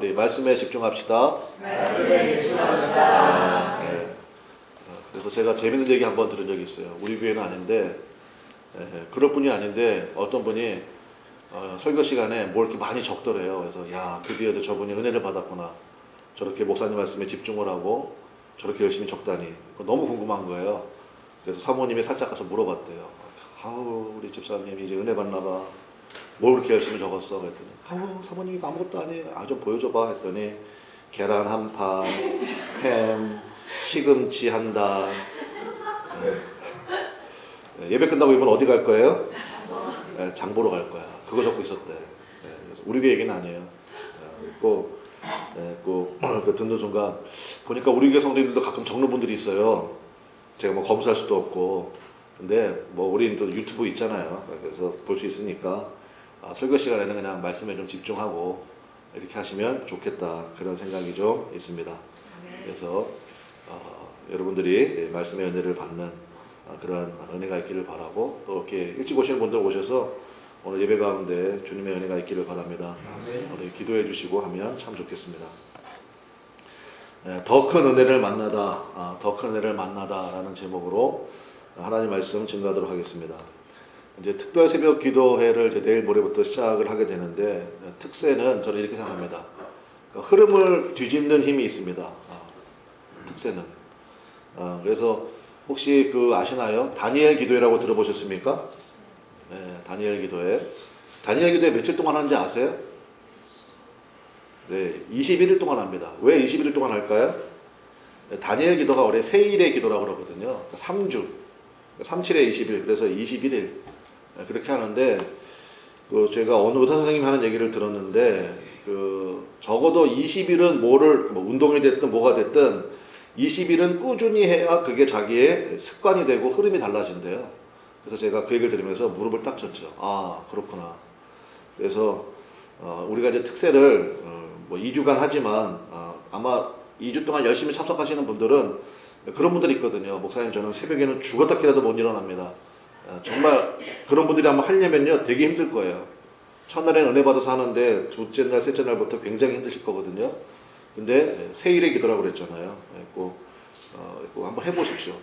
우리 말씀에 집중합시다. 말씀에 집중합시다. 네. 그래서 제가 재밌는 얘기 한번 들은 적이 있어요. 우리 교회는 아닌데, 그럴 분이 아닌데 어떤 분이 설교 시간에 뭘 이렇게 많이 적더래요. 그래서 야, 드디어 저분이 은혜를 받았구나. 저렇게 목사님 말씀에 집중을 하고 저렇게 열심히 적다니. 너무 궁금한 거예요. 그래서 사모님이 살짝 가서 물어봤대요. 아우, 우리 집사님이 이제 은혜 받나 봐. 뭘 그렇게 열심히 적었어? 그랬더니 아우, 사모님이 아무것도 아니에요. 아, 좀 보여줘봐 했더니 계란 한 판, 햄, 시금치 한 단. 예배 끝나고 이번 어디 갈 거예요? 장 보러 갈 거야. 그거 적고 있었대. 그래서 우리 교회 얘기는 아니에요. 꼭 듣는 순간 보니까 우리 교회 성도님들도 가끔 적는 분들이 있어요. 제가 뭐 검수할 수도 없고, 근데 뭐 우리는 또 유튜브 있잖아요. 그래서 볼 수 있으니까 설교 시간에는 그냥 말씀에 좀 집중하고 이렇게 하시면 좋겠다, 그런 생각이 좀 있습니다. 그래서 여러분들이 말씀의 은혜를 받는 그런 은혜가 있기를 바라고, 또 이렇게 일찍 오시는 분들 오셔서 오늘 예배 가운데 주님의 은혜가 있기를 바랍니다. 오늘 기도해 주시고 하면 참 좋겠습니다. 더 큰 은혜를 만나다, 더 큰 은혜를 만나다라는 제목으로 하나님 말씀 증거하도록 하겠습니다. 이제 특별 새벽 기도회를 이제 내일 모레부터 시작을 하게 되는데, 특세는 저는 이렇게 생각합니다. 흐름을 뒤집는 힘이 있습니다. 특세는. 그래서 혹시 아시나요? 다니엘 기도회라고 들어보셨습니까? 네, 다니엘 기도회. 다니엘 기도회 며칠 동안 하는지 아세요? 네, 21일 동안 합니다. 왜 21일 동안 할까요? 다니엘 기도가 원래 세일의 기도라고 그러거든요. 3주. 37에 20일. 그래서 21일. 그렇게 하는데, 제가 어느 의사 선생님이 하는 얘기를 들었는데, 적어도 20일은 뭐 운동이 됐든 뭐가 됐든, 20일은 꾸준히 해야 그게 자기의 습관이 되고 흐름이 달라진대요. 그래서 제가 그 얘기를 들으면서 무릎을 딱 쳤죠. 아, 그렇구나. 그래서 우리가 이제 특세를 뭐 2주간 하지만 아마 2주 동안 열심히 참석하시는 분들은 그런 분들이 있거든요. 목사님, 저는 새벽에는 죽었다 깨라도 못 일어납니다. 정말 그런 분들이 아마 하려면요 되게 힘들 거예요. 첫날에는 은혜 받아서 하는데 둘째 날, 셋째 날부터 굉장히 힘드실 거거든요. 근데 세일의 기도라고 그랬잖아요. 꼭 한번 해보십시오.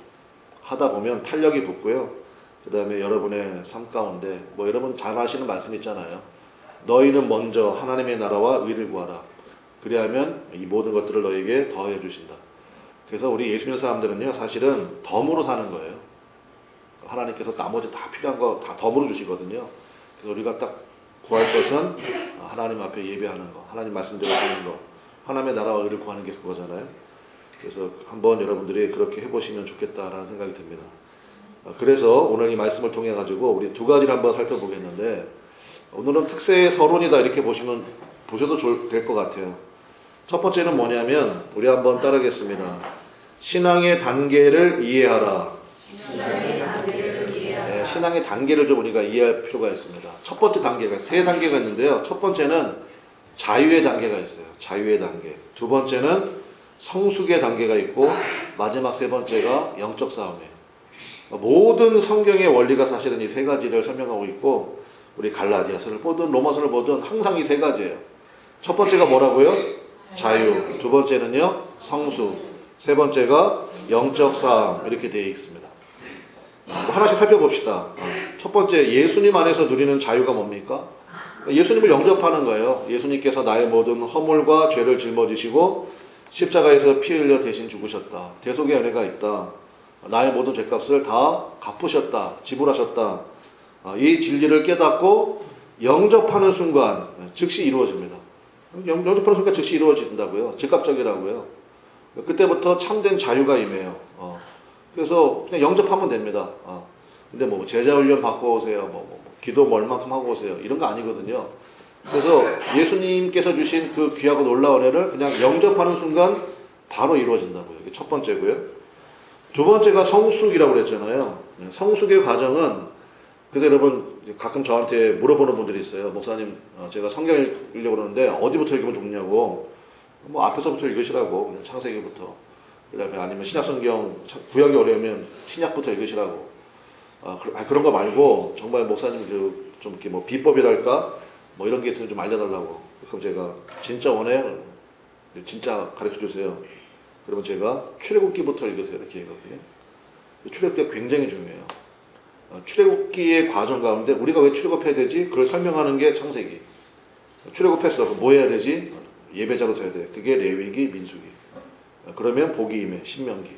하다 보면 탄력이 붙고요. 그 다음에 여러분의 삶 가운데 여러분 잘 아시는 말씀 있잖아요. 너희는 먼저 하나님의 나라와 의를 구하라. 그리하면 이 모든 것들을 너에게 더해 주신다. 그래서 우리 예수 믿는 사람들은요, 사실은 덤으로 사는 거예요. 하나님께서 나머지 다 필요한 거 다 덤으로 주시거든요. 그래서 우리가 딱 구할 것은 하나님 앞에 예배하는 거, 하나님 말씀대로 하는 거, 하나님의 나라와 의를 구하는 게 그거잖아요. 그래서 한번 여러분들이 그렇게 해보시면 좋겠다라는 생각이 듭니다. 그래서 오늘 이 말씀을 통해 가지고 우리 두 가지를 한번 살펴보겠는데, 오늘은 특세의 서론이다 이렇게 보셔도 될 것 같아요. 첫 번째는 뭐냐면, 우리 한번 따르겠습니다. 신앙의 단계를 이해하라. 네, 신앙의 단계를 좀 우리가 이해할 필요가 있습니다. 첫 번째 단계가 세 단계가 있는데요. 첫 번째는 자유의 단계가 있어요. 자유의 단계. 두 번째는 성숙의 단계가 있고, 마지막 세 번째가 영적 싸움이에요. 모든 성경의 원리가 사실은 이 세 가지를 설명하고 있고, 우리 갈라디아서를 보든 로마서를 보든 항상 이 세 가지예요. 첫 번째가 뭐라고요? 자유. 두 번째는요, 성숙. 세 번째가 영적 싸움. 이렇게 되어 있습니다. 하나씩 살펴봅시다. 첫 번째, 예수님 안에서 누리는 자유가 뭡니까? 예수님을 영접하는 거예요. 예수님께서 나의 모든 허물과 죄를 짊어지시고 십자가에서 피 흘려 대신 죽으셨다. 대속의 은혜가 있다. 나의 모든 죄값을 다 갚으셨다. 지불하셨다. 이 진리를 깨닫고 영접하는 순간 즉시 이루어집니다. 영접하는 순간 즉시 이루어진다고요. 즉각적이라고요. 그때부터 참된 자유가 임해요. 그래서 그냥 영접하면 됩니다. 근데 제자 훈련 받고 오세요. 기도 얼만큼 하고 오세요. 이런 거 아니거든요. 그래서 예수님께서 주신 그 귀하고 놀라운 은혜를 그냥 영접하는 순간 바로 이루어진다고요. 이게 첫 번째고요. 두 번째가 성숙이라고 그랬잖아요. 성숙의 과정은, 그래서 여러분 가끔 저한테 물어보는 분들이 있어요. 목사님, 제가 성경 읽으려고 그러는데 어디부터 읽으면 좋냐고. 앞에서부터 읽으시라고. 그냥 창세기부터. 그 다음에 아니면 신약성경 구약이 어려우면 신약부터 읽으시라고. 그런 거 말고 정말 목사님 좀 이렇게 비법이랄까 이런 게 있으면 좀 알려달라고. 그럼 제가 진짜 원해요. 진짜 가르쳐 주세요. 그러면 제가 출애굽기부터 읽으세요. 이렇게 얘기하거든요. 출애굽기가 굉장히 중요해요. 출애굽기의 과정 가운데 우리가 왜 출애굽해야 되지? 그걸 설명하는 게 창세기. 출애굽했어. 뭐 해야 되지? 예배자로 서야 돼. 그게 레위기, 민수기. 그러면 복이임에 신명기.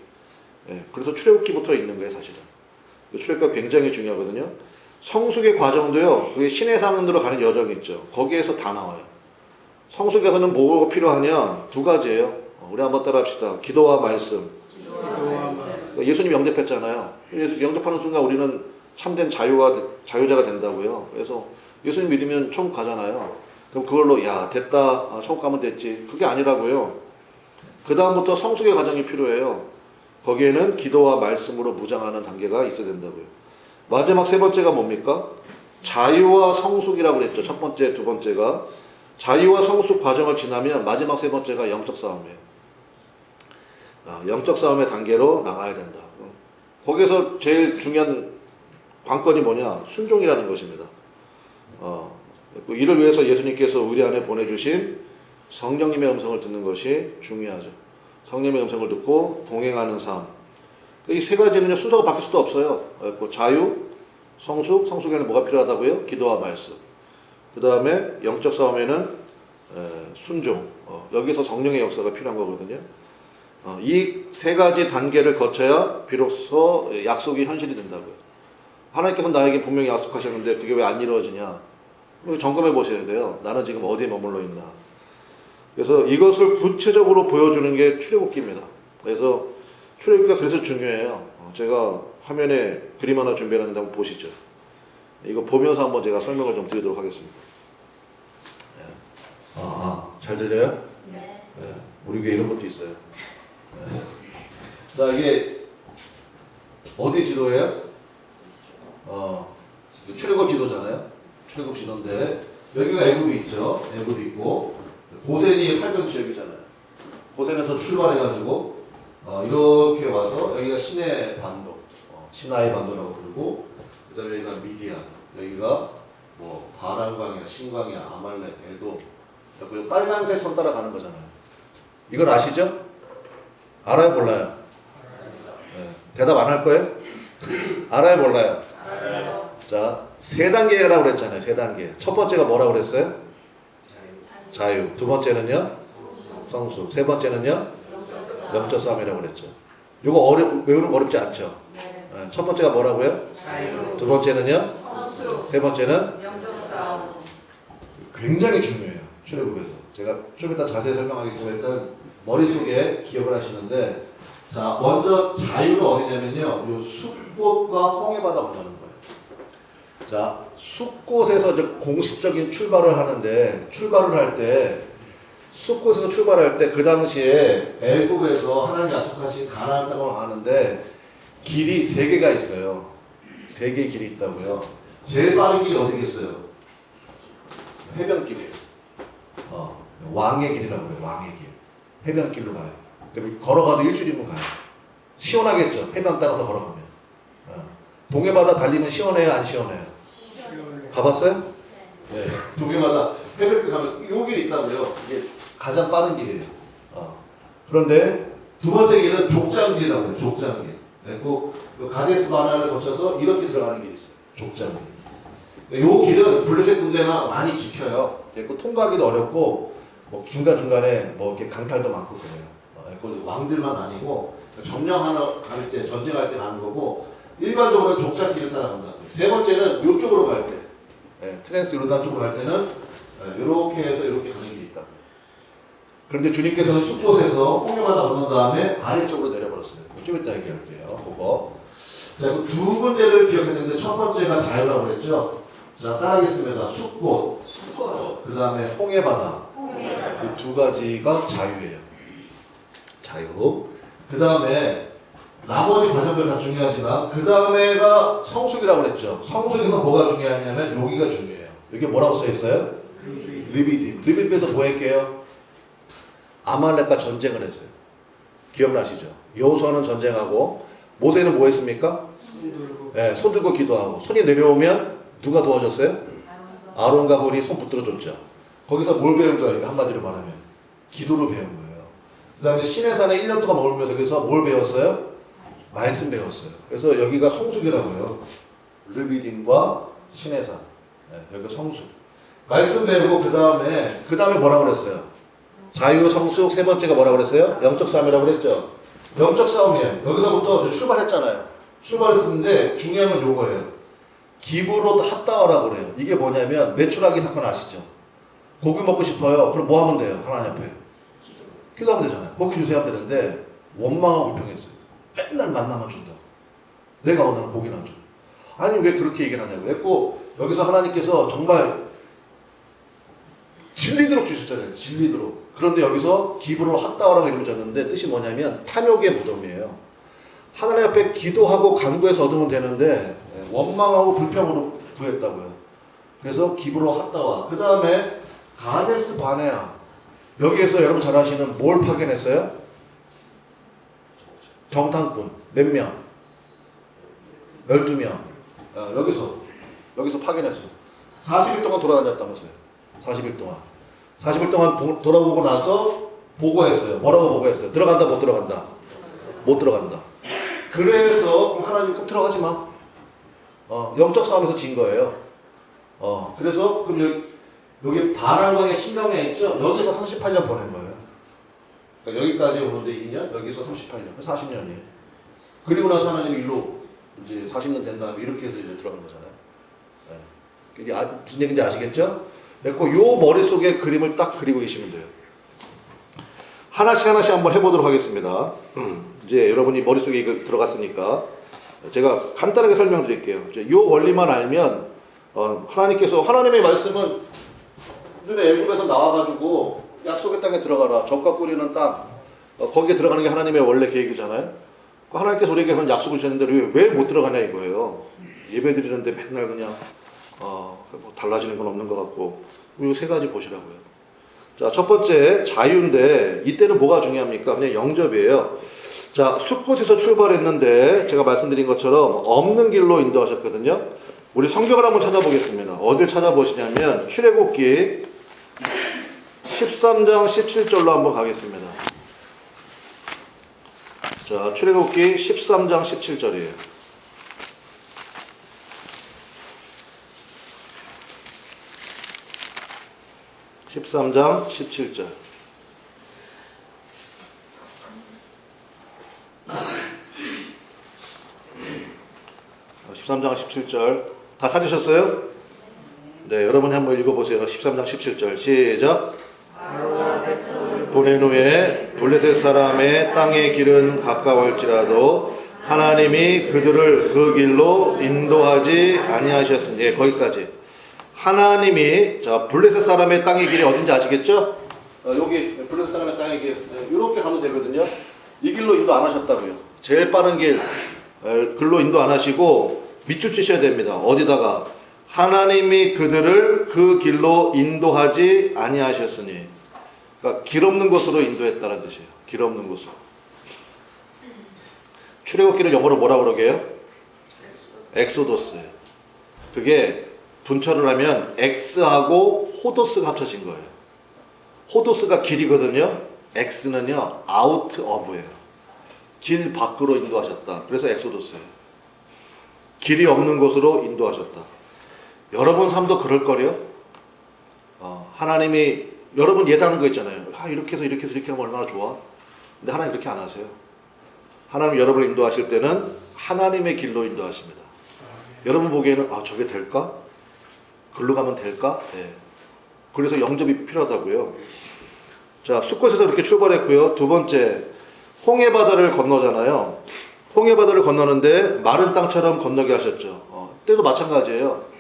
그래서 출애굽기부터 읽는 거예요, 사실은. 출애굽기가 굉장히 중요하거든요. 성숙의 과정도요. 그게 신의 상은으로 가는 여정이 있죠. 거기에서 다 나와요. 성숙에서는 뭐가 필요하냐? 두 가지예요. 우리 한번 따라합시다. 기도와 말씀. 예수님 영접했잖아요. 영접하는 순간 우리는 참된 자유자가 된다고요. 그래서 예수님 믿으면 천국 가잖아요. 그럼 그걸로 야 됐다 천국 가면 됐지. 그게 아니라고요. 그 다음부터 성숙의 과정이 필요해요. 거기에는 기도와 말씀으로 무장하는 단계가 있어야 된다고요. 마지막 세 번째가 뭡니까? 자유와 성숙이라고 그랬죠. 첫 번째, 두 번째가 자유와 성숙 과정을 지나면 마지막 세 번째가 영적 싸움이에요. 영적 싸움의 단계로 나가야 된다. 거기서 제일 중요한 관건이 뭐냐? 순종이라는 것입니다. 이를 위해서 예수님께서 우리 안에 보내주신 성령님의 음성을 듣는 것이 중요하죠. 성령님의 음성을 듣고 동행하는 삶. 이 세 가지는 순서가 바뀔 수도 없어요. 자유, 성숙, 성숙에는 뭐가 필요하다고요? 기도와 말씀. 그 다음에 영적 싸움에는 순종. 여기서 성령의 역사가 필요한 거거든요. 이 세 가지 단계를 거쳐야 비로소 약속이 현실이 된다고요. 하나님께서 나에게 분명히 약속하셨는데 그게 왜 안 이루어지냐? 점검해 보셔야 돼요. 나는 지금 어디에 머물러 있나? 그래서 이것을 구체적으로 보여주는 게 출애굽기입니다. 그래서 출애굽기가 그래서 중요해요. 제가 화면에 그림 하나 준비했는데 한번 보시죠. 이거 보면서 한번 제가 설명을 좀 드리도록 하겠습니다. 잘 들려요? 네. 우리 교회 이런 것도 있어요. 자, 이게 어디 지도예요? 출애굽 지도잖아요. 출애굽 지도인데 여기가 애굽이 있죠. 애굽이 있고 고센이 살던 지역이잖아요. 고센에서 출발해가지고 이렇게 와서 여기가 시내 반도, 시나이 반도라고 부르고 그다음에 여기가 미디안, 여기가 뭐 바란광야, 신광야, 아말렉, 에돔. 그 빨간색 선 따라가는 거잖아요. 이걸 아시죠? 알아요, 몰라요? 대답 안 할 거예요? 알아요, 몰라요? 알아요. 자, 세 단계라고 그랬잖아요. 세 단계. 첫 번째가 뭐라고 그랬어요? 자유. 두 번째는요? 성숙. 세 번째는요? 영적 싸움이라고 그랬죠. 이거 외우는 거 어렵지 않죠? 첫 번째가 뭐라고요? 자유. 두 번째는요? 성숙. 세 번째는? 영적 싸움. 굉장히 중요해요. 출애굽에서. 제가 좀 이따 자세히 설명하겠지만 일단 머릿속에 기억을 하시는데, 자, 먼저 자유가 어디냐면요. 요 숲꽃과 홍해바다 건너는 거예요. 자, 숲꽃에서 이제 공식적인 출발을 하는데, 출발을 할 때, 숲꽃에서 출발할 때 그 당시에 애굽에서 하나님 약속하신 가나안 땅을 가는데 길이 세 개가 있어요. 세 개의 길이 있다고요. 제일 빠른 길이 어디겠어요? 해변길이에요. 왕의 길이라고 해요. 왕의 길. 해변길로 가요. 그럼 걸어가도 일주일이면 가요. 시원하겠죠. 해변 따라서 걸어가면. 동해바다 달리면 시원해요? 안 시원해요? 가봤어요? 네. 동해바다 해변길 가면 요 길이 있다고요. 이게 가장 빠른 길이에요. 그런데 두 번째 길은 족장길이라고 해요. 족장길. 네, 그 가데스 바나를 거쳐서 이렇게 들어가는 길이 있어요. 족장길. 요 길은 블레셋 군대가 많이 지켜요. 그 통과하기도 어렵고 뭐 중간중간에 뭐 이렇게 강탈도 많고 그래요. 왕들만 아니고 점령하러 갈 때, 전쟁할 때 가는 거고 일반적으로 족장길을 따라간다. 세 번째는 이쪽으로 갈 때, 트랜스 요르단 쪽으로 갈 때는 이렇게 해서 이렇게 가는 길이 있다. 그런데 주님께서는 숲곳에서 홍해바다 건넌 다음에 아래쪽으로 내려버렸어요. 좀 이따 얘기할게요. 그거. 자, 두 번째를 기억했는데 첫 번째가 자유라고 그랬죠. 자, 따라하겠습니다. 숲곳, 그 다음에 홍해바다. 이 두 가지가 자유예요. 자유. 그 다음에 나머지 과정들 다 중요하지만 그 다음에가 성숙이라고 그랬죠. 성숙에서 뭐가 중요하냐면 여기가 중요해요. 여기 뭐라고 써 있어요? 리비딤. 리비딤에서 뭐 했게요? 아말렉과 전쟁을 했어요. 기억나시죠? 여호수아는 전쟁하고 모세는 뭐 했습니까? 손 들고 기도하고 손이 내려오면 누가 도와줬어요? 아론과 홀이 손 붙들어 줬죠. 거기서 뭘 배운 거예요? 한마디로 말하면 기도를 배운 거예요. 그 다음에 시내산에 1년 동안 머물면서 여기서 뭘 배웠어요? 말씀 배웠어요. 그래서 여기가 성숙이라고요. 르비딤과 시내산. 여기가 성숙. 말씀 배우고 그 다음에 뭐라고 그랬어요? 자유, 성숙, 세 번째가 뭐라고 그랬어요? 영적 싸움이라고 그랬죠. 영적 싸움이에요. 여기서부터 출발했잖아요. 출발했는데 중요한 건 요거예요. 기부로 합당하라고 그래요. 이게 뭐냐면 매출하기 사건 아시죠? 고기 먹고 싶어요. 그럼 뭐 하면 돼요? 하나님 앞에 기도하면 되잖아요. 고기 주세요 하면 되는데 원망하고 불평했어요. 맨날 만나만 준다. 내가 원하는 고기는 안 줘. 아니 왜 그렇게 얘기를 하냐고 했고, 여기서 하나님께서 정말 진리도록 주셨잖아요. 진리도록. 그런데 여기서 기부로 합당하라고 이름을 줬는데 뜻이 뭐냐면 탐욕의 무덤이에요. 하나님 앞에 기도하고 간구해서 얻으면 되는데 원망하고 불평으로 구했다고요. 그래서 기부로 합당화. 그 다음에 가데스 바네아. 여기에서 여러분 잘 아시는 뭘 파견했어요? 정탐꾼. 몇 명? 12명. 여기서 파견했어. 40일 동안 돌아다녔다면서요. 40일 동안. 40일 동안 돌아보고 나서 보고했어요. 뭐라고 보고했어요? 들어간다, 못 들어간다? 못 들어간다. 그래서 하나님 꼭 들어가지 마. 영적 싸움에서 진 거예요. 그래서 그럼 여기 바랄강의 신명에 있죠? 여기서 38년 보낸 거예요. 그러니까 여기까지 오는데 2년, 여기서 38년, 40년이에요. 그리고 나서 하나님 일로 이제 40년 된 다음에 이렇게 해서 이제 들어간 거잖아요. 이게 무슨 얘기인지 아시겠죠? 그리고 요 머릿속에 그림을 딱 그리고 계시면 돼요. 하나씩 한번 해보도록 하겠습니다. 이제 여러분이 머릿속에 이거 들어갔으니까 제가 간단하게 설명드릴게요. 이제 요 원리만 알면 하나님께서 하나님의 말씀은 눈에 애굽에서 나와가지고 약속의 땅에 들어가라. 젖과 꿀이는 땅. 거기에 들어가는 게 하나님의 원래 계획이잖아요. 하나님께서 우리에게 그런 약속을 주셨는데 왜 못 들어가냐 이거예요. 예배 드리는데 맨날 그냥 뭐 달라지는 건 없는 것 같고. 이 세 가지 보시라고요. 자, 첫 번째 자유인데 이때는 뭐가 중요합니까? 그냥 영접이에요. 자, 숲곳에서 출발했는데 제가 말씀드린 것처럼 없는 길로 인도하셨거든요. 우리 성경을 한번 찾아보겠습니다. 어딜 찾아보시냐면 출애굽기 13장 17절로 한번 가겠습니다. 자, 출애굽기 13장 17절이에요. 13장 17절. 13장 17절 다 찾으셨어요? 네, 여러분이 한번 읽어보세요. 13장 17절 시작. 보낸 후에 블레셋 사람의 땅의 길은 가까울지라도 하나님이 그들을 그 길로 인도하지 아니하셨으니. 예, 거기까지. 하나님이 자 블레셋 사람의 땅의 길이 어딘지 아시겠죠? 여기 블레셋 사람의 땅의 길 이렇게 가면 되거든요. 이 길로 인도 안 하셨다고요. 제일 빠른 길 글로 인도 안 하시고 밑줄 치셔야 됩니다. 어디다가 하나님이 그들을 그 길로 인도하지 아니하셨으니. 그러니까 길 없는 곳으로 인도했다는 뜻이에요. 길 없는 곳으로. 출애굽기를 영어로 뭐라 그러게요? 엑소도스예요. 그게 분철을 하면 X하고 호도스가 합쳐진 거예요. 호도스가 길이거든요. X는요, out of예요. 길 밖으로 인도하셨다. 그래서 엑소도스예요. 길이 없는 곳으로 인도하셨다. 여러분 삶도 그럴걸요? 하나님이, 여러분 예상하는 거 있잖아요. 이렇게 해서 이렇게 하면 얼마나 좋아? 근데 하나님 그렇게 안 하세요. 하나님 여러분을 인도하실 때는 하나님의 길로 인도하십니다. 여러분 보기에는, 저게 될까? 글로 가면 될까? 네. 그래서 영접이 필요하다고요. 자, 숲곳에서 이렇게 출발했고요. 두 번째, 홍해바다를 건너잖아요. 홍해바다를 건너는데 마른 땅처럼 건너게 하셨죠. 때도 마찬가지예요.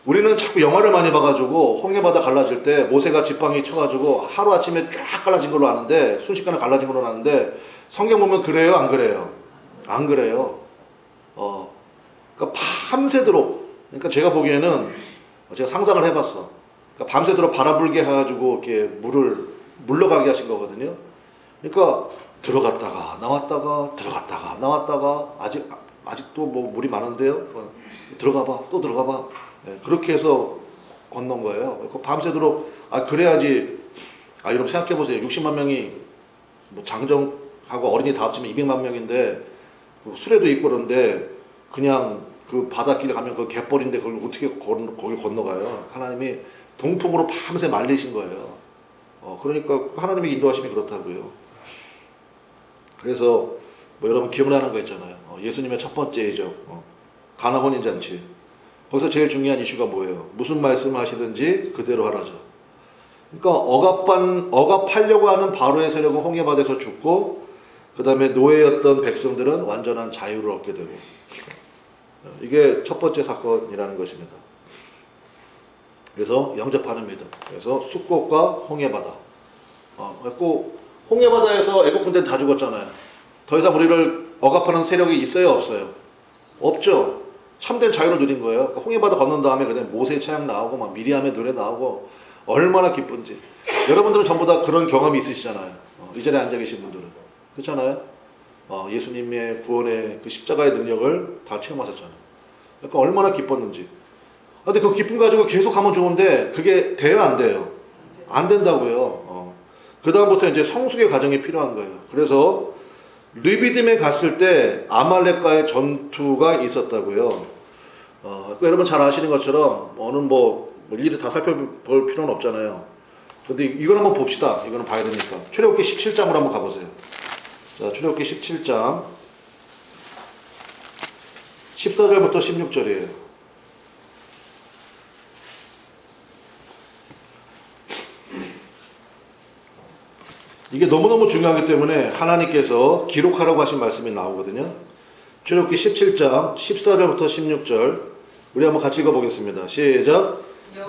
우리는 자꾸 영화를 많이 봐가지고 홍해바다 갈라질 때 모세가 지팡이 쳐가지고 하루아침에 쫙 갈라진 걸로 아는데, 순식간에 갈라진 걸로 아는데, 성경 보면 그래요? 안 그래요? 안 그래요. 그러니까 밤새도록, 그러니까 제가 보기에는 제가 상상을 해봤어. 그러니까 밤새도록 바라불게 해가지고 이렇게 물을 물러가게 하신 거거든요. 그러니까 들어갔다가 나왔다가 들어갔다가 나왔다가 아직도 뭐 물이 많은데요. 들어가봐, 또 들어가봐. 네, 그렇게 해서 건넌 거예요. 밤새도록 그래야지. 여러분 생각해 보세요. 60만 명이 뭐 장정하고 어린이 다 합치면 200만 명인데 그 수레도 있고 그런데 그냥 그 바닷길 가면 그 갯벌인데 그걸 어떻게 거길 건너가요? 하나님이 동풍으로 밤새 말리신 거예요. 그러니까 하나님의 인도하심이 그렇다고요. 그래서 뭐 여러분 기억나는 거 있잖아요. 예수님의 첫 번째 이적, 가나 혼인 잔치. 거기서 제일 중요한 이슈가 뭐예요? 무슨 말씀하시든지 그대로 하라죠. 그러니까 억압하려고 하는 바로의 세력은 홍해바다에서 죽고, 그 다음에 노예였던 백성들은 완전한 자유를 얻게 되고, 이게 첫 번째 사건이라는 것입니다. 그래서 영접하는 믿음. 그래서 숫꽃과 홍해바다. 그래서 홍해바다에서 애국군대는 다 죽었잖아요. 더 이상 우리를 억압하는 세력이 있어요, 없어요? 없죠. 참된 자유를 누린 거예요. 그러니까 홍해바다 건넌 다음에 그다음에 모세의 찬양 나오고 막 미리암의 노래 나오고 얼마나 기쁜지. 여러분들은 전부 다 그런 경험이 있으시잖아요. 이 자리에 앉아 계신 분들은 그렇잖아요. 예수님의 구원의 그 십자가의 능력을 다 체험하셨잖아요. 그러니까 얼마나 기뻤는지. 근데 그 기쁨 가지고 계속 가면 좋은데 그게 돼요, 안 돼요? 안 된다고요. 그 다음부터 이제 성숙의 과정이 필요한 거예요. 그래서 르비딤에 갔을 때 아말렉과의 전투가 있었다고요. 여러분 잘 아시는 것처럼 오늘 뭐 일일이 다 살펴볼 필요는 없잖아요. 근데 이걸 한번 봅시다. 이거는 봐야 되니까. 출애굽기 17장으로 한번 가보세요. 자, 출애굽기 17장 14절부터 16절이에요. 이게 너무너무 중요하기 때문에 하나님께서 기록하라고 하신 말씀이 나오거든요. 출애굽기 17장 14절부터 16절 우리 한번 같이 읽어보겠습니다. 시작.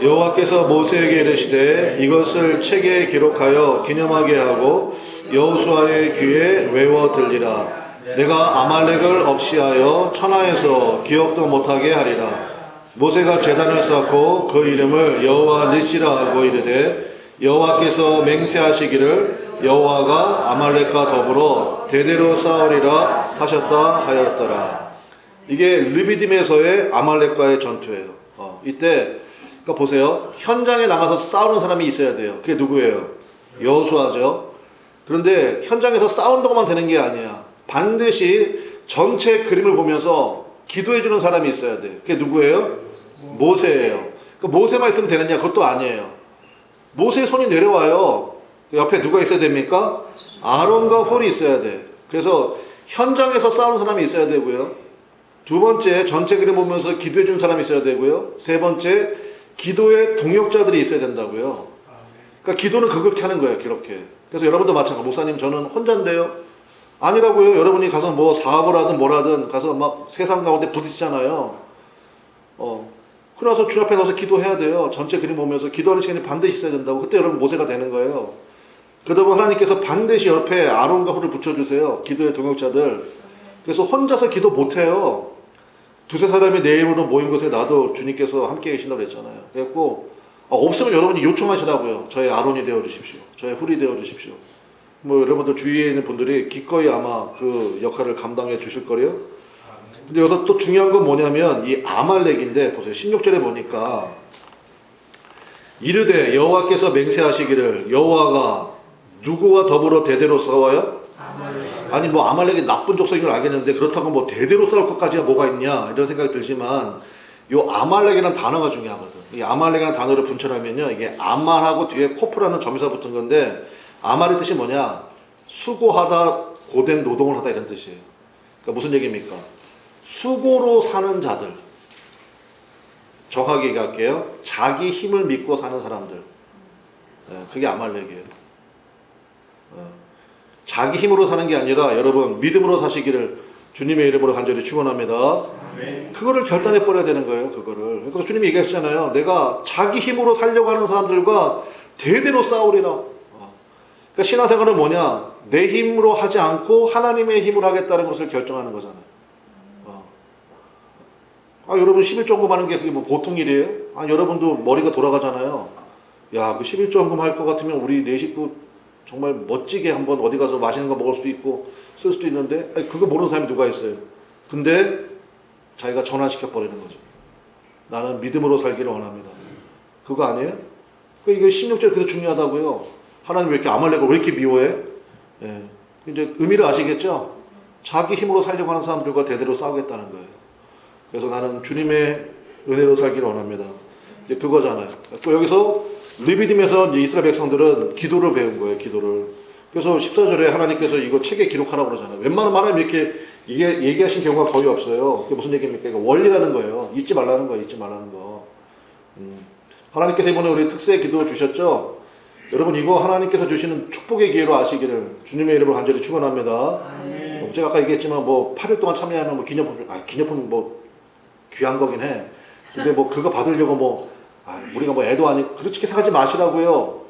여호와께서 모세에게 이르시되 이것을 책에 기록하여 기념하게 하고 여호수아의 귀에 외워 들리라. 내가 아말렉을 없이하여 천하에서 기억도 못하게 하리라. 모세가 제단을 쌓고 그 이름을 여호와 니시라 하고 이르되 여호와께서 맹세하시기를 여호와가 아말렉과 더불어 대대로 싸우리라 하셨다 하였더라. 이게 르비딤에서의 아말렉과의 전투예요. 이때 그러니까 보세요. 현장에 나가서 싸우는 사람이 있어야 돼요. 그게 누구예요? 여호수아죠. 그런데 현장에서 싸운다고만 되는 게 아니야. 반드시 전체 그림을 보면서 기도해주는 사람이 있어야 돼. 그게 누구예요? 모세예요. 그러니까 모세만 있으면 되느냐? 그것도 아니에요. 모세의 손이 내려와요. 옆에 누가 있어야 됩니까? 아론과 홀이 있어야 돼. 그래서 현장에서 싸우는 사람이 있어야 되고요. 두 번째, 전체 그림 보면서 기도해 주는 사람이 있어야 되고요. 세 번째, 기도의 동역자들이 있어야 된다고요. 그러니까 기도는 그렇게 하는 거예요. 그렇게. 그래서 여러분도 마찬가지로 목사님 저는 혼자인데요. 아니라고요. 여러분이 가서 뭐 사업을 하든 뭘 하든 가서 막 세상 가운데 부딪히잖아요. 그래서 주 앞에 나서 기도해야 돼요. 전체 그림 보면서 기도하는 시간이 반드시 있어야 된다고. 그때 여러분 모세가 되는 거예요. 그러다 하나님께서 반드시 옆에 아론과 홀을 붙여주세요. 기도의 동역자들. 그래서 혼자서 기도 못해요. 두세 사람이 내 이름으로 모인 곳에 나도 주님께서 함께 계신다고 그랬잖아요. 그래갖고 없으면 여러분이 요청하시라고요. 저의 아론이 되어주십시오. 저의 홀이 되어주십시오. 뭐 여러분들 주위에 있는 분들이 기꺼이 아마 그 역할을 감당해 주실 거래요. 근데 여기서 또 중요한 건 뭐냐면 이 아말렉인데 보세요. 16절에 보니까 이르되 여호와께서 맹세하시기를 여호와가 누구와 더불어 대대로 싸워요? 아니 뭐 아말렉이 나쁜 족속인 걸 알겠는데 그렇다고 뭐 대대로 싸울 것까지가 뭐가 있냐 이런 생각이 들지만 요 아말렉이라는 단어가 중요하거든. 이 아말렉이라는 단어를 분철하면요 이게 아말하고 뒤에 코프라는 점에서 붙은 건데 아말의 뜻이 뭐냐? 수고하다 고된 노동을 하다 이런 뜻이에요. 그러니까 무슨 얘기입니까? 수고로 사는 자들. 정확하게 얘기할게요. 자기 힘을 믿고 사는 사람들. 그게 아말렉이에요. 자기 힘으로 사는 게 아니라 여러분 믿음으로 사시기를 주님의 이름으로 간절히 축원합니다. 그거를 결단해 버려야 되는 거예요. 그거를. 그래서 주님이 얘기하시잖아요. 내가 자기 힘으로 살려고 하는 사람들과 대대로 싸우리라. 그러니까 신앙생활은 뭐냐? 내 힘으로 하지 않고 하나님의 힘으로 하겠다는 것을 결정하는 거잖아요. 여러분 11조헌금 하는 게 그게 뭐 보통 일이에요? 여러분도 머리가 돌아가잖아요. 야, 그 11조헌금 할 것 같으면 우리 네 식구 정말 멋지게 한번 어디 가서 맛있는 거 먹을 수도 있고 쓸 수도 있는데 그거 모르는 사람이 누가 있어요. 근데 자기가 전환시켜 버리는 거죠. 나는 믿음으로 살기를 원합니다. 그거 아니에요? 이거 16절 그래서 중요하다고요. 하나님 왜 이렇게 아말렉을 왜 이렇게 미워해? 예. 이제 의미를 아시겠죠? 자기 힘으로 살려고 하는 사람들과 대대로 싸우겠다는 거예요. 그래서 나는 주님의 은혜로 살기를 원합니다. 이제 그거잖아요. 또 여기서 르비딤에서 이제 이스라엘 백성들은 기도를 배운 거예요. 기도를. 그래서 14절에 하나님께서 이거 책에 기록하라고 그러잖아요. 웬만하면 하나님 이렇게 이게 얘기하신 경우가 거의 없어요. 그게 무슨 얘기입니까? 이거 원리라는 거예요. 잊지 말라는 거예요. 잊지 말라는 거. 하나님께서 이번에 우리 특세 기도 주셨죠? 여러분 이거 하나님께서 주시는 축복의 기회로 아시기를 주님의 이름으로 간절히 축원합니다. 제가 아까 얘기했지만 뭐 8일 동안 참여하면 뭐 기념품 뭐 귀한 거긴 해. 근데 뭐 그거 받으려고 뭐 우리가 뭐 애도 아니고 그렇게 생각하지 마시라고요.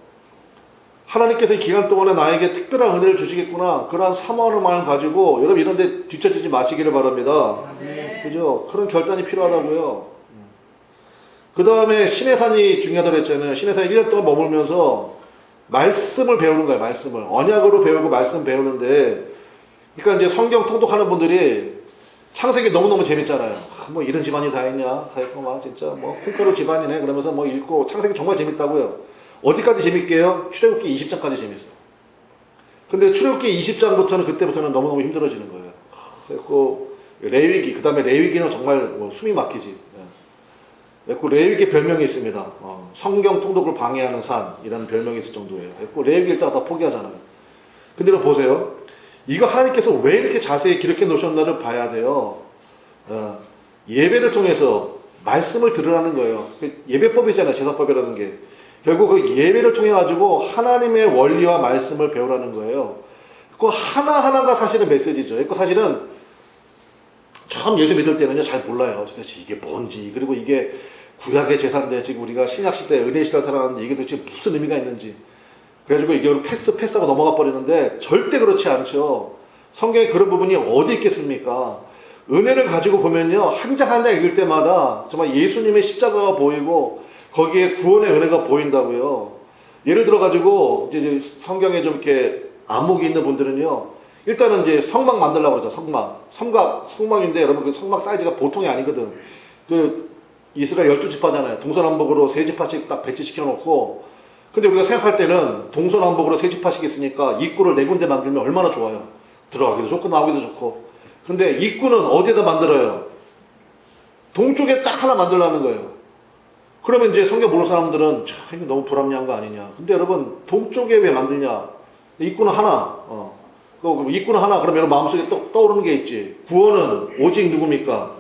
하나님께서 이 기간 동안에 나에게 특별한 은혜를 주시겠구나. 그러한 사모하는 마음 가지고 여러분 이런 데 뒤처지지 마시기를 바랍니다. 그죠? 그런 결단이 필요하다고요. 그 다음에 신의 산이 중요하다고 했잖아요. 신의 산에 1년 동안 머물면서 말씀을 배우는 거예요. 말씀을. 언약으로 배우고 말씀 배우는데 그러니까 이제 성경 통독하는 분들이 창세기 너무너무 재밌잖아요. 뭐 이런 집안이 다 있냐? 다 있고 막 진짜 뭐 콩가루 집안이네. 그러면서 뭐 읽고 창세기 정말 재밌다고요. 어디까지 재밌게요? 출애굽기 20장까지 재밌어요. 근데 출애굽기 20장부터는 그때부터는 너무너무 힘들어지는 거예요. 그래서 레위기, 그 다음에 레위기는 정말 뭐 숨이 막히지. 그래서 레위기 별명이 있습니다. 성경 통독을 방해하는 산이라는 별명이 있을 정도예요. 그래서 레위기 읽다가 다 포기하잖아요. 근데 여러분 보세요. 이거 하나님께서 왜 이렇게 자세히 기록해 놓으셨나를 봐야 돼요. 예배를 통해서 말씀을 들으라는 거예요. 예배법이잖아요. 제사법이라는 게. 결국 그 예배를 통해 가지고 하나님의 원리와 말씀을 배우라는 거예요. 그 하나하나가 사실은 메시지죠. 그 사실은 참 예수 믿을 때는요 잘 몰라요. 도대체 이게 뭔지, 그리고 이게 구약의 제사인데 지금 우리가 신약 시대 은혜 시대를 살아가는데 이게 도대체 무슨 의미가 있는지. 그래가지고 이걸 패스하고 넘어가 버리는데 절대 그렇지 않죠. 성경에 그런 부분이 어디 있겠습니까? 은혜를 가지고 보면요 한 장 한 장 읽을 때마다 정말 예수님의 십자가가 보이고 거기에 구원의 은혜가 보인다고요. 예를 들어 가지고 이제 성경에 좀 이렇게 안목이 있는 분들은요 일단은 이제 성막 만들려고 그러죠. 성막인데 여러분 그 성막 사이즈가 보통이 아니거든. 그 이스라엘 12지파잖아요. 동서남북으로 3지파씩 딱 배치시켜 놓고, 근데 우리가 생각할 때는 동서남북으로 3지파씩 있으니까 입구를 4군데 만들면 얼마나 좋아요. 들어가기도 좋고 나오기도 좋고. 근데 입구는 어디에다 만들어요? 동쪽에 딱 하나 만들라는 거예요. 그러면 이제 성경 모르는 사람들은 참 이거 너무 불합리한 거 아니냐. 근데 여러분 동쪽에 왜 만들냐? 입구는 하나. 입구는 하나. 그러면 여러분 마음속에 떠오르는 게 있지. 구원은 오직 누굽니까?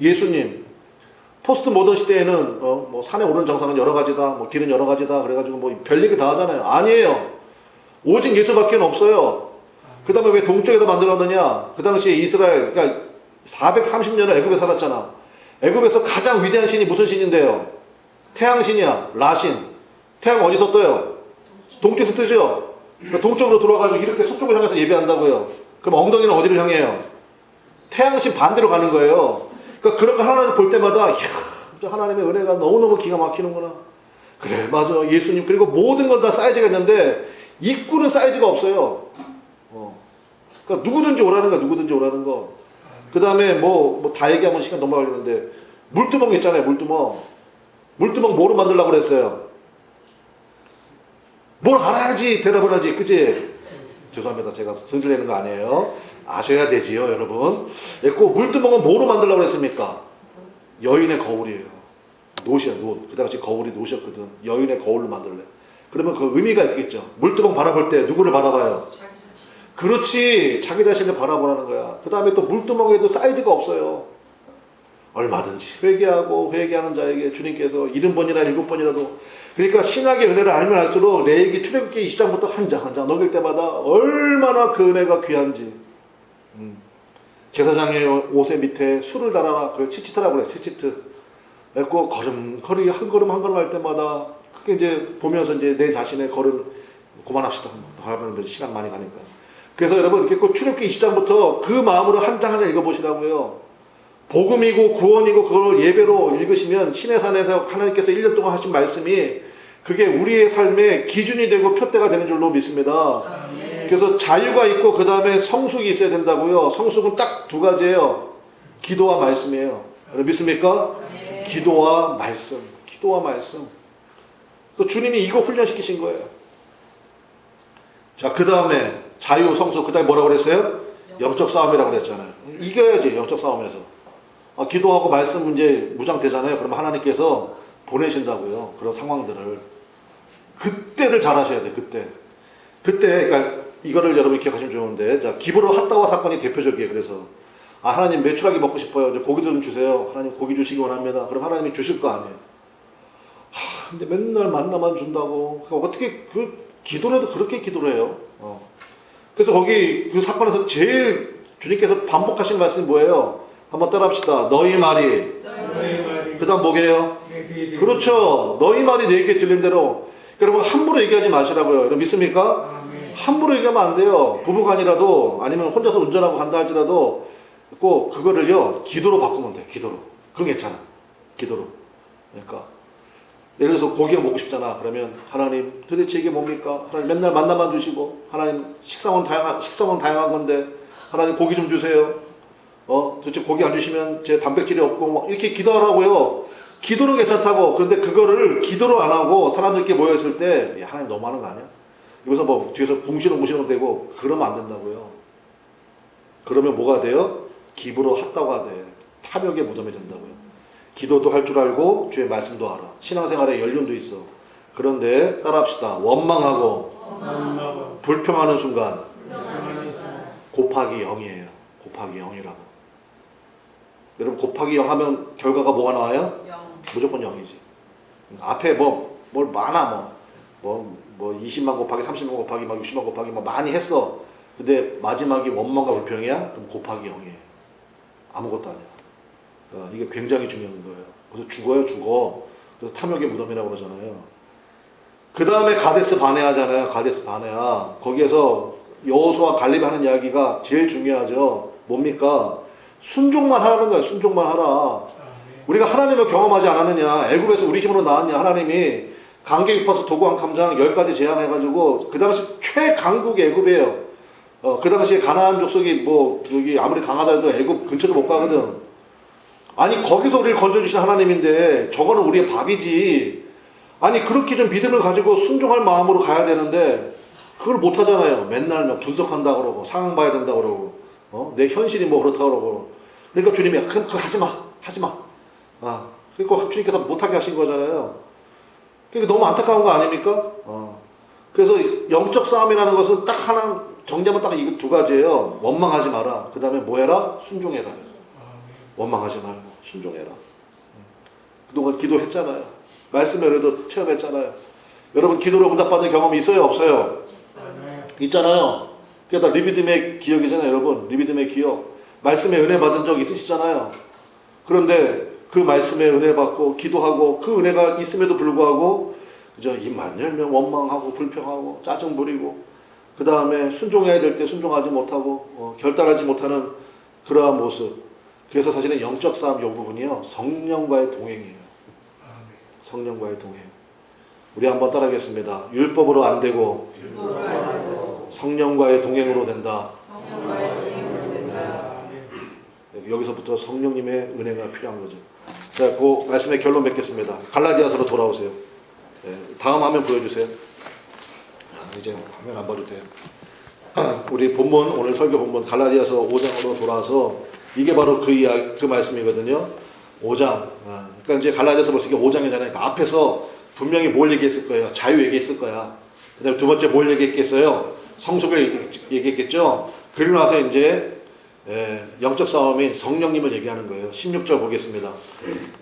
예수님. 포스트 모던 시대에는 뭐 산에 오르는 정상은 여러 가지다. 뭐 길은 여러 가지다. 그래가지고 뭐 별얘기 다 하잖아요. 아니에요. 오직 예수밖에 없어요. 그 다음에 왜 동쪽에다 만들었느냐? 그 당시에 이스라엘, 그러니까 430년을 애굽에 살았잖아. 애굽에서 가장 위대한 신이 무슨 신인데요? 태양신이야. 라신. 태양 어디서 떠요? 동쪽에서 뜨죠? 그러니까 동쪽으로 들어와가지고 이렇게 서쪽을 향해서 예배한다고요. 그럼 엉덩이는 어디를 향해요? 태양신 반대로 가는 거예요. 그러니까 그런 거 하나를 볼 때마다 이야, 하나님의 은혜가 너무너무 기가 막히는구나. 그래 맞아 예수님. 그리고 모든 건 다 사이즈가 있는데 입구는 사이즈가 없어요. 그러니까 누구든지 오라는 거야. 누구든지 오라는 거. 그 다음에 뭐 다 얘기하면 시간 너무 걸리는데 물두멍 있잖아요. 물두멍 뭐로 만들려고 그랬어요? 뭘 알아야지 대답을 하지. 그치? 죄송합니다. 제가 성질 내는 거 아니에요. 아셔야 되지요 여러분. 꼭 물두멍은 뭐로 만들려고 그랬습니까? 여인의 거울이에요. 노시야 노. 그 당시 거울이 노셨거든. 여인의 거울로 만들래. 그러면 그 의미가 있겠죠. 물두멍 바라볼 때 누구를 바라봐요? 그렇지. 자기 자신을 바라보라는 거야. 그 다음에 또 물두멍에도 사이즈가 없어요. 얼마든지 회개하는 자에게 주님께서 70번이나 7번이라도. 그러니까 신약의 은혜를 알면 알수록 레위기 출애굽기 20장부터 한 장 한 장 넘길 때마다 얼마나 그 은혜가 귀한지. 제사장의 옷의 밑에 술을 달아라. 그걸 치치트라고 그래. 치치트. 그래서 걸음걸이 한 걸음 한 걸음 할 때마다 그게 이제 보면서 이제 내 자신의 걸음 그만합시다. 하면 시간 많이 가니까. 그래서 여러분 이렇게 꼭 출애굽기 20장부터 그 마음으로 한 장 한 장 읽어보시라고요. 복음이고 구원이고 그걸 예배로 읽으시면 신의 산에서 하나님께서 1년 동안 하신 말씀이 그게 우리의 삶의 기준이 되고 표대가 되는 줄로 믿습니다. 그래서 자유가 있고 그 다음에 성숙이 있어야 된다고요. 성숙은 딱 두 가지예요. 기도와 말씀이에요. 믿습니까? 기도와 말씀. 기도와 말씀. 또 주님이 이거 훈련시키신 거예요. 자, 그 다음에 자유, 성수, 그 다음에 뭐라고 그랬어요? 영적 싸움이라고 그랬잖아요. 이겨야지, 영적 싸움에서. 기도하고 말씀 문제 무장되잖아요. 그러면 하나님께서 보내신다고요. 그런 상황들을. 그때를 잘 하셔야 돼, 그때. 그러니까 이거를 여러분이 기억하시면 좋은데, 자, 기브로 핫다와 사건이 대표적이에요. 그래서, 하나님 매출하기 먹고 싶어요. 이제 고기 좀 주세요. 하나님 고기 주시기 원합니다. 그럼 하나님이 주실 거 아니에요. 근데 맨날 만나만 준다고. 그러니까 어떻게 기도를 해도 그렇게 기도를 해요. 그래서 거기 그 사건에서 제일 주님께서 반복하신 말씀이 뭐예요? 한번 따라합시다. 너희 말이. 그 다음 뭐게요? 그렇죠. 너희 말이 내게 들린 대로. 여러분 함부로 얘기하지 마시라고요. 여러분 믿습니까? 함부로 얘기하면 안 돼요. 부부간이라도 아니면 혼자서 운전하고 간다 할지라도 꼭 그거를요 기도로 바꾸면 돼. 기도로. 그건 괜찮아. 기도로. 그러니까 예를 들어서 고기가 먹고 싶잖아. 그러면 하나님 도대체 이게 뭡니까? 하나님 맨날 만나만 주시고 하나님 식성은 다양한 건데 하나님 고기 좀 주세요. 도대체 고기 안 주시면 제 단백질이 없고 막 이렇게 기도하라고요. 기도는 괜찮다고. 그런데 그거를 기도로 안 하고 사람들끼리 모여있을 때 하나님 너무하는 거 아니야? 여기서 뭐 뒤에서 붕시렁 대고 그러면 안 된다고요. 그러면 뭐가 돼요? 기부로 핫다가 돼. 탐욕의 무덤이 된다고요. 기도도 할 줄 알고 주의 말씀도 알아. 신앙생활에 연륜도 있어. 그런데 따라합시다. 원망하고 불평하는 순간 곱하기 0이에요. 곱하기 0이라고. 여러분 곱하기 0 하면 결과가 뭐가 나와요? 0. 무조건 0이지. 앞에 뭘 많아 20만 곱하기 30만 곱하기 막 60만 곱하기 막 많이 했어. 근데 마지막이 원망과 불평이야? 그럼 곱하기 0이에요. 아무것도 아니야. 이게 굉장히 중요한 거예요. 그래서 죽어. 그래서 탐욕의 무덤이라고 그러잖아요. 그 다음에 가데스 바네아잖아요. 가데스 바네아. 거기에서 여호수아 갈렙이 하는 이야기가 제일 중요하죠. 뭡니까? 순종만 하라는 거예요. 순종만 하라. 우리가 하나님을 경험하지 않았느냐. 애굽에서 우리 힘으로 나왔냐. 하나님이 강계 육파수 도구 한 캄장 10가지 제안해가지고 그 당시 최강국의 애굽이에요. 그 당시에 가나안 족속이 여기 아무리 강하다 해도 애굽 근처도 못 가거든. 아니 거기서 우리를 건져주신 하나님인데 저거는 우리의 밥이지. 아니 그렇게 좀 믿음을 가지고 순종할 마음으로 가야 되는데 그걸 못 하잖아요. 맨날 분석한다 그러고 상황 봐야 된다 그러고 내 현실이 그렇다 그러고. 그러니까 주님이 그거 하지마. 그러니까 주님께서 못하게 하신 거잖아요. 그러니까 너무 안타까운 거 아닙니까? 그래서 영적 싸움이라는 것은 딱 하나 정리하면 딱 이 두 가지예요. 원망하지 마라. 그 다음에 뭐 해라? 순종해라. 원망하지 말고 순종해라. 그동안 기도했잖아요. 말씀으로도 체험했잖아요. 여러분 기도로 응답받은 경험이 있어요? 없어요? 있잖아요. 그게 다 리비듬의 기억이잖아요. 여러분 리비듬의 기억. 말씀에 은혜 받은 적 있으시잖아요. 그런데 그 말씀에 은혜 받고 기도하고 그 은혜가 있음에도 불구하고 그저 입만 열면 원망하고 불평하고 짜증 부리고 그 다음에 순종해야 될 때 순종하지 못하고 결단하지 못하는 그러한 모습. 그래서 사실은 영적 싸움 이 부분이요 성령과의 동행이에요. 성령과의 동행. 우리 한번 따라하겠습니다. 율법으로 안 되고 성령과의 동행으로 된다. 여기서부터 성령님의 은혜가 필요한 거죠. 자, 그 말씀의 결론 맺겠습니다. 갈라디아서로 돌아오세요. 다음 화면 보여주세요. 이제 화면 안 봐도 돼요. 우리 본문, 오늘 설교 본문 갈라디아서 5장으로 돌아와서 이게 바로 그 말씀이거든요. 5장. 그러니까 이제 갈라디아서 벌써 이게 5장이잖아요. 그러니까 앞에서 분명히 뭘 얘기했을 거예요. 자유 얘기했을 거야. 그 다음에 두 번째 뭘 얘기했겠어요? 성숙을 얘기했겠죠. 그리고 나서 이제 영적 싸움인 성령님을 얘기하는 거예요. 16절 보겠습니다.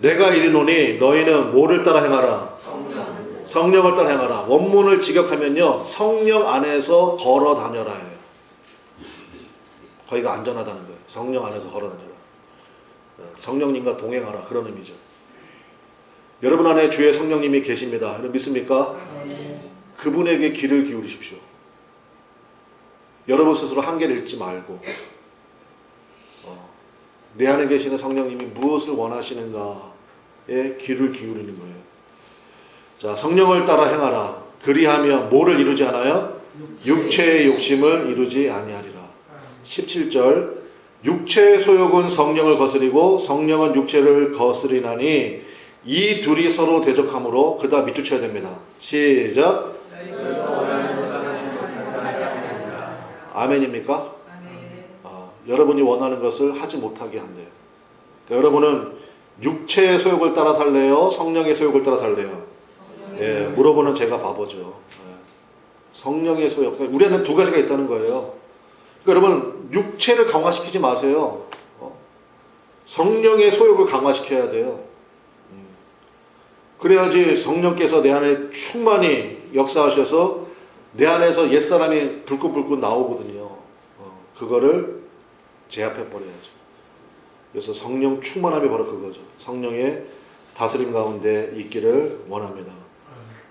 내가 이르노니 너희는 뭐를 따라 행하라? 성령을 따라 행하라. 원문을 직역하면요. 성령 안에서 걸어 다녀라 해요. 거기가 안전하다는 거예요. 성령 안에서 걸어 다녀라. 성령님과 동행하라. 그런 의미죠. 여러분 안에 주의 성령님이 계십니다. 믿습니까? 그분에게 귀를 기울이십시오. 여러분 스스로 한계를 잃지 말고 내 안에 계시는 성령님이 무엇을 원하시는가에 귀를 기울이는 거예요. 자, 성령을 따라 행하라. 그리하면 뭐를 이루지 않아요? 육체의 욕심을 이루지 아니하리라. 17절 육체의 소욕은 성령을 거스리고 성령은 육체를 거스리나니 이 둘이 서로 대적하므로 그 다음 밑줄 쳐야 됩니다. 시작. 아멘입니까? 아멘. 여러분이 원하는 것을 하지 못하게 한대요. 그러니까 여러분은 육체의 소욕을 따라 살래요? 성령의 소욕을 따라 살래요? 예, 물어보는 제가 바보죠. 예. 성령의 소욕. 그러니까 우리한테 두 가지가 있다는 거예요. 그러니까 여러분 육체를 강화시키지 마세요. 성령의 소욕을 강화시켜야 돼요. 그래야지 성령께서 내 안에 충만히 역사하셔서 내 안에서 옛사람이 불끈불끈 나오거든요. 그거를 제압해 버려야죠. 그래서 성령 충만함이 바로 그거죠. 성령의 다스림 가운데 있기를 원합니다.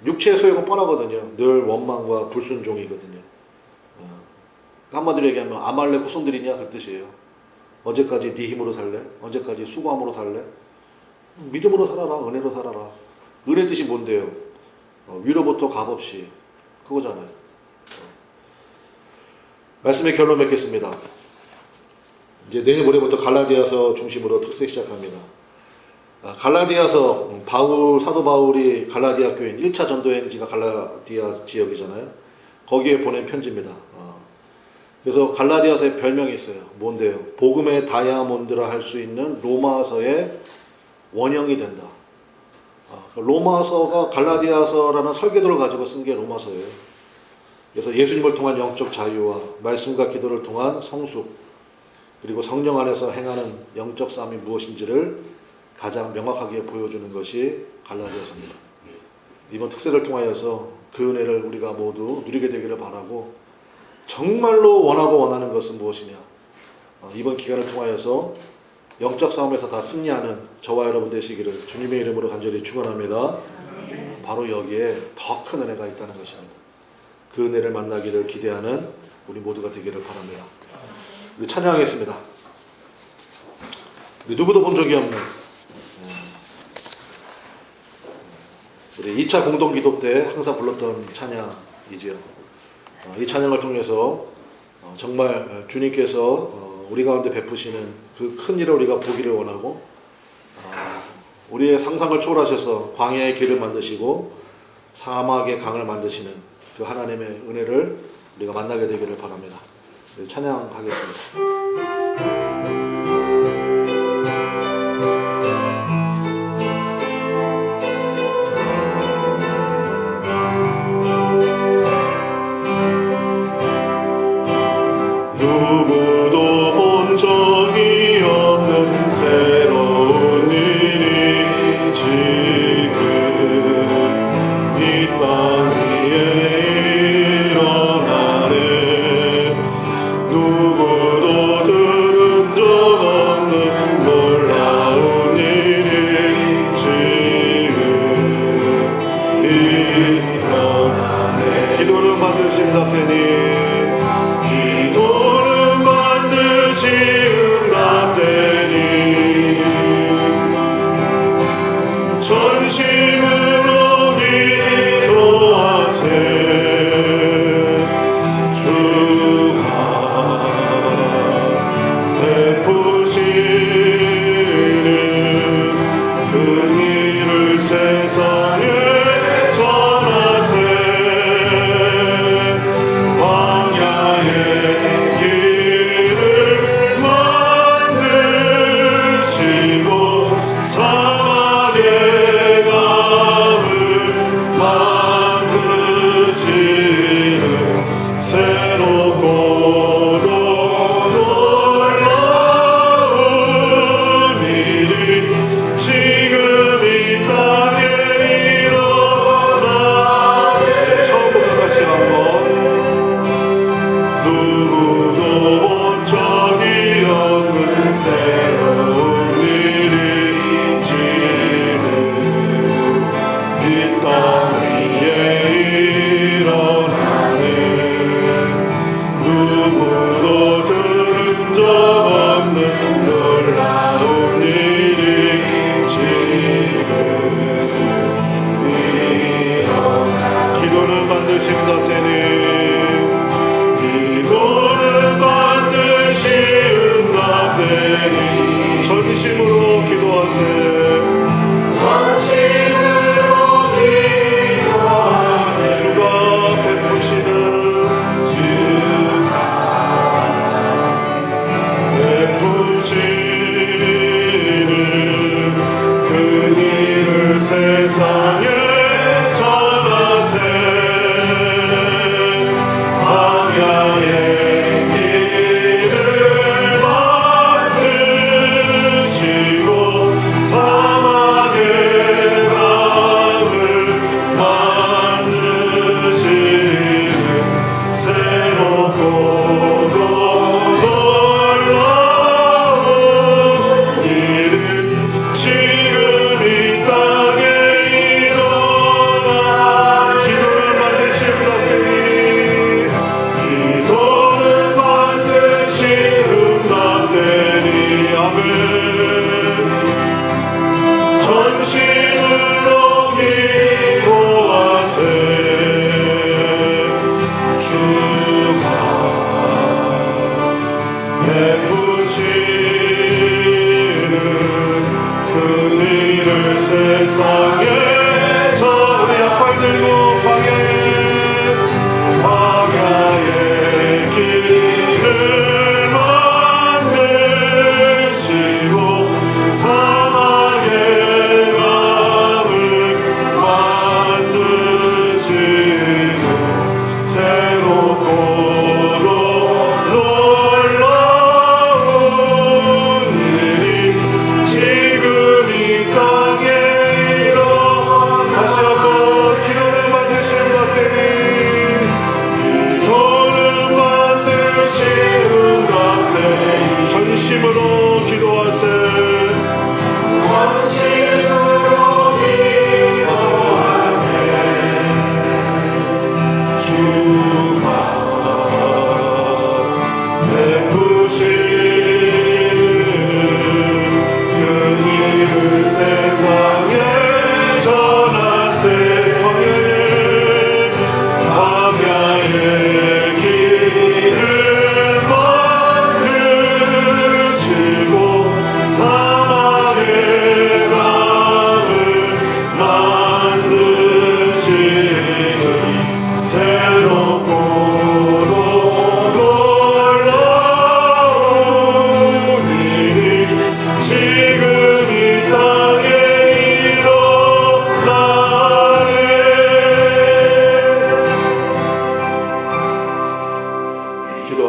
육체의 소욕은 뻔하거든요. 늘 원망과 불순종이거든요. 한마디로 얘기하면 아말렉 후손들이냐 그 뜻이에요. 언제까지 네 힘으로 살래? 언제까지 수고함으로 살래? 믿음으로 살아라. 은혜로 살아라. 은혜 뜻이 뭔데요? 위로부터 값없이 그거잖아요. 말씀의 결론 맺겠습니다. 이제 내년 모레부터 갈라디아서 중심으로 특세 시작합니다. 갈라디아서 사도 바울이 갈라디아 교인 1차 전도행지가 갈라디아 지역이잖아요. 거기에 보낸 편지입니다. 그래서 갈라디아서의 별명이 있어요. 뭔데요? 복음의 다이아몬드라 할 수 있는 로마서의 원형이 된다. 로마서가 갈라디아서라는 설계도를 가지고 쓴 게 로마서예요. 그래서 예수님을 통한 영적 자유와 말씀과 기도를 통한 성숙, 그리고 성령 안에서 행하는 영적 싸움이 무엇인지를 가장 명확하게 보여주는 것이 갈라디아서입니다. 이번 특세를 통하여서 그 은혜를 우리가 모두 누리게 되기를 바라고, 정말로 원하고 원하는 것은 무엇이냐? 이번 기간을 통하여서 영적 싸움에서 다 승리하는 저와 여러분 되시기를 주님의 이름으로 간절히 축원합니다. 바로 여기에 더 큰 은혜가 있다는 것입니다. 그 은혜를 만나기를 기대하는 우리 모두가 되기를 바랍니다. 우리 찬양하겠습니다. 우리 누구도 본 적이 없는 우리 2차 공동기도 때 항상 불렀던 찬양이지요. 이 찬양을 통해서 정말 주님께서 우리 가운데 베푸시는 그 큰 일을 우리가 보기를 원하고, 우리의 상상을 초월하셔서 광야의 길을 만드시고 사막의 강을 만드시는 그 하나님의 은혜를 우리가 만나게 되기를 바랍니다. 찬양하겠습니다. 누구도 본 적이 없는 새로운 일이 지금 이 땅 위에 일어나네. 누구도 들은 적 없는 놀라운 일이 지금 일어나네. 기도를 받으신다 테니 전심으로 기도하세. 주가 베푸시는 그 일을 세상에 전하세. 광야의 길을 만드시고 사막의 강을 만드시는 새롭고 놀라운 일이 지금 이 땅에 일어나네. 처음부터 다시 한번. 누구도 본 적이 없는 새로운 일이 지금 이 땅 위에 일어나네. 누구도 들은 적 없는 놀라운 일이 지금 일어나네. 기도는 받으신다 테니 기도는 받으신다 테니 전심으로 기도하세. 전심으로 기도하세. 주가 베푸시는 주가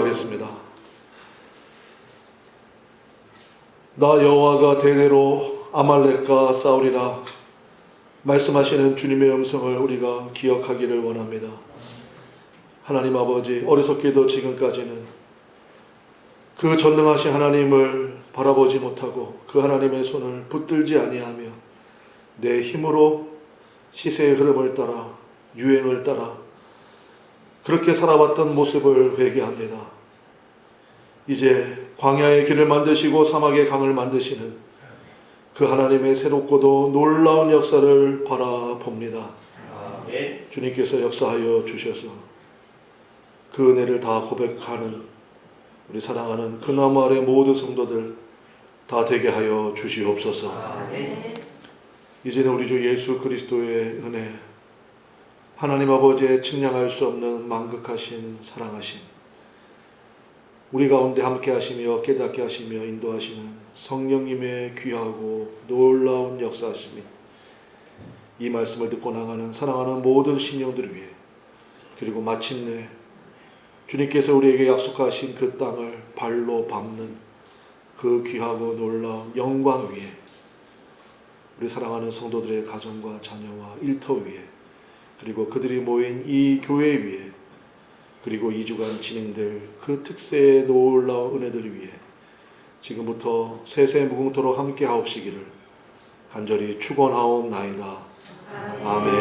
기도하겠습니다. 나 여호와가 대대로 아말렉과 싸우리라 말씀하시는 주님의 음성을 우리가 기억하기를 원합니다. 하나님 아버지, 어리석게도 지금까지는 그 전능하신 하나님을 바라보지 못하고 그 하나님의 손을 붙들지 아니하며 내 힘으로 시세의 흐름을 따라 유행을 따라 그렇게 살아왔던 모습을 회개합니다. 이제 광야의 길을 만드시고 사막의 강을 만드시는 그 하나님의 새롭고도 놀라운 역사를 바라봅니다. 주님께서 역사하여 주셔서 그 은혜를 다 고백하는 우리 사랑하는 그 나무 아래 모든 성도들 다 되게 하여 주시옵소서. 이제는 우리 주 예수 그리스도의 은혜, 하나님 아버지의 측량할 수 없는 만극하신 사랑하심, 우리 가운데 함께 하시며 깨닫게 하시며 인도하시는 성령님의 귀하고 놀라운 역사하심이 이 말씀을 듣고 나가는 사랑하는 모든 신령들을 위해, 그리고 마침내 주님께서 우리에게 약속하신 그 땅을 발로 밟는 그 귀하고 놀라운 영광 위에 우리 사랑하는 성도들의 가정과 자녀와 일터 위에, 그리고 그들이 모인 이 교회 위에, 그리고 2주간 진행될 그 특세의 놀라운 은혜들을 위해 지금부터 세세 무궁토록 함께 하옵시기를 간절히 축원하옵나이다. 아멘.